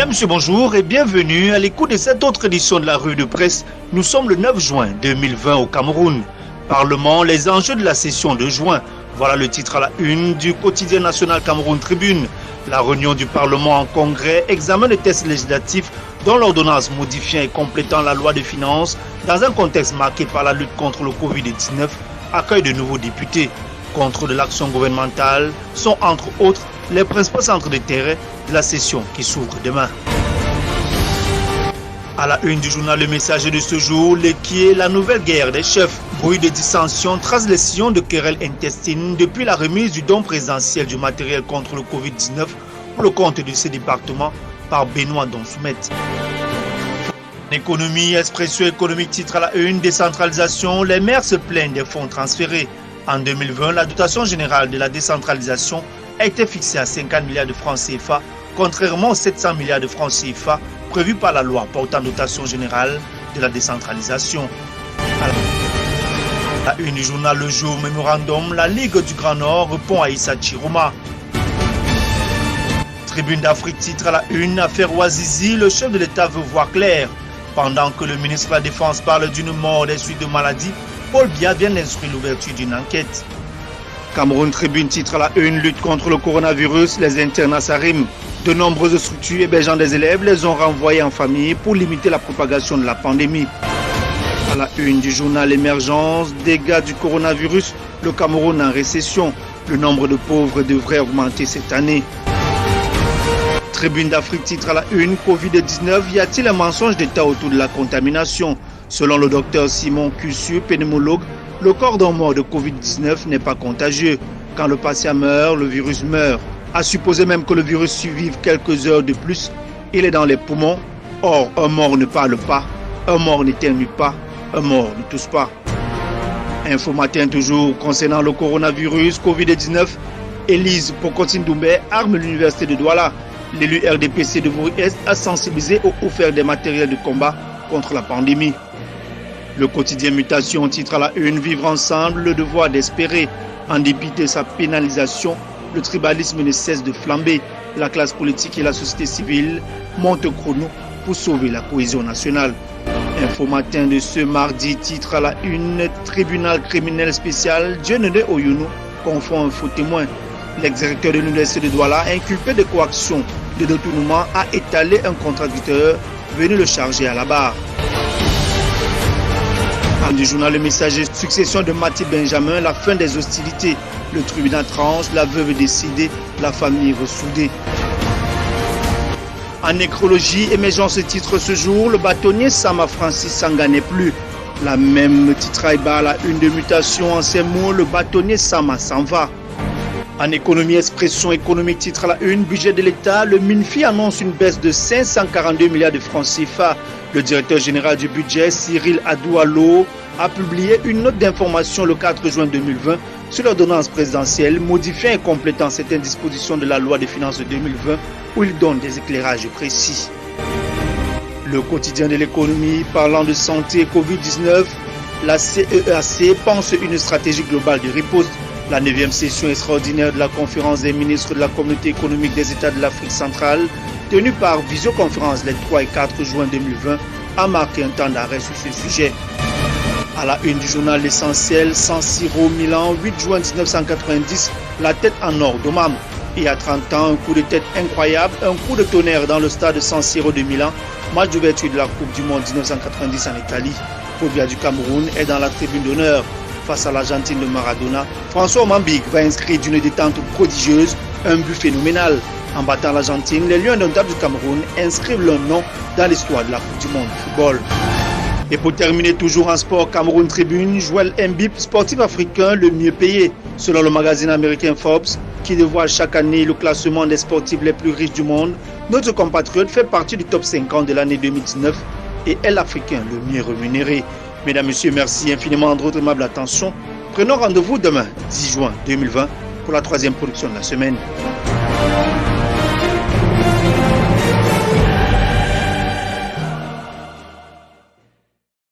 Mesdames, Messieurs, bonjour et bienvenue à l'écoute de cette autre édition de la Revue de Presse. Nous sommes le 9 juin 2020 au Cameroun. Parlement, les enjeux de la session de juin. Voilà le titre à la une du quotidien national Cameroun Tribune. La réunion du Parlement en congrès, examen de tests législatifs dont l'ordonnance modifiant et complétant la loi de finances dans un contexte marqué par la lutte contre le Covid-19, accueil de nouveaux députés. Contrôle de l'action gouvernementale sont entre autres les principaux centres d'intérêt de la session qui s'ouvre demain. À la une du journal Le Messager de ce jour, l'équier, la nouvelle guerre des chefs. Bruit de dissension, trace les sillons de querelles intestines depuis la remise du don présidentiel du matériel contre le Covid-19 pour le compte de ces départements par Benoît Donsoumet. Économie, expression économique, titre à la une, décentralisation, les maires se plaignent des fonds transférés. En 2020, la dotation générale de la décentralisation a été fixée à 50 milliards de francs CFA, contrairement aux 700 milliards de francs CFA prévus par la loi portant dotation générale de la décentralisation. À la une du journal Le Jour Mémorandum, la Ligue du Grand Nord répond à Issa Chiroma. Tribune d'Afrique, titre à la une, affaire Ouazizi, le chef de l'État veut voir clair. Pendant que le ministre de la Défense parle d'une mort des suites de maladie, Paul Biya vient d'instruire l'ouverture d'une enquête. Cameroun Tribune, titre à la une, lutte contre le coronavirus, les internats s'arriment. De nombreuses structures hébergeant des élèves les ont renvoyés en famille pour limiter la propagation de la pandémie. À la une du journal Émergence, dégâts du coronavirus, le Cameroun en récession. Le nombre de pauvres devrait augmenter cette année. Tribune d'Afrique, titre à la une, Covid-19, y a-t-il un mensonge d'État autour de la contamination? Selon le docteur Simon Cussu, pneumologue, le corps d'un mort de Covid-19 n'est pas contagieux. Quand le patient meurt, le virus meurt. À supposer même que le virus survive quelques heures de plus, il est dans les poumons. Or, un mort ne parle pas, un mort n'éternue pas, un mort ne tousse pas. Info Matin toujours concernant le coronavirus Covid-19. Élise Pokotine-Doumbé arme l'université de Douala. L'élu RDPC de Bourg-Est a sensibilisé au offert des matériels de combat contre la pandémie. Le quotidien Mutation, titre à la une, vivre ensemble, le devoir d'espérer. En dépit de sa pénalisation, le tribalisme ne cesse de flamber. La classe politique et la société civile montent au chrono pour sauver la cohésion nationale. Info Matin de ce mardi, titre à la une, tribunal criminel spécial, Dieudonné Oyounou confond un faux témoin. L'ex-directeur de l'université de Douala, inculpé de coaction de détournement, a étalé un contradicteur venu le charger à la barre. Du journal Le Messager, succession de Mati Benjamin, la fin des hostilités. Le tribunal tranche, la veuve décidée, la famille ressoudée. En nécrologie, émergence titre ce jour, le bâtonnier Sama Francis Sanga n'est plus. La même titraille barre la une de Mutation, en ces mots, le bâtonnier Sama s'en va. En économie, expression économique, titre à la une, budget de l'État, le MINFI annonce une baisse de 542 milliards de francs CFA. Le directeur général du budget, Cyril Adoualo, a publié une note d'information le 4 juin 2020 sur l'ordonnance présidentielle modifiant et complétant certaines dispositions de la loi des finances de 2020 où il donne des éclairages précis. Le quotidien de l'économie, parlant de santé Covid-19, la CEAC pense une stratégie globale de riposte. La 9e session extraordinaire de la conférence des ministres de la communauté économique des États de l'Afrique centrale, tenue par visioconférence les 3 et 4 juin 2020, a marqué un temps d'arrêt sur ce sujet. À la une du journal L'Essentiel, San Siro Milan, 8 juin 1990, la tête en or d'Omam. Et à 30 ans, un coup de tête incroyable, un coup de tonnerre dans le stade San Siro de Milan, match d'ouverture de la Coupe du Monde 1990 en Italie. Povia du Cameroun est dans la tribune d'honneur. Face à l'Argentine de Maradona, François Mambik va inscrire d'une détente prodigieuse un but phénoménal. En battant l'Argentine, les Lions indomptables du Cameroun inscrivent leur nom dans l'histoire de la Coupe du Monde de football. Et pour terminer toujours en sport, Cameroun Tribune, Joël Mbip, sportif africain le mieux payé. Selon le magazine américain Forbes, qui dévoile chaque année le classement des sportifs les plus riches du monde, notre compatriote fait partie du top 50 de l'année 2019 et est l'Africain le mieux rémunéré. Mesdames, Messieurs, merci infiniment de votre aimable attention. Prenons rendez-vous demain, 10 juin 2020, pour la 3e production de la semaine.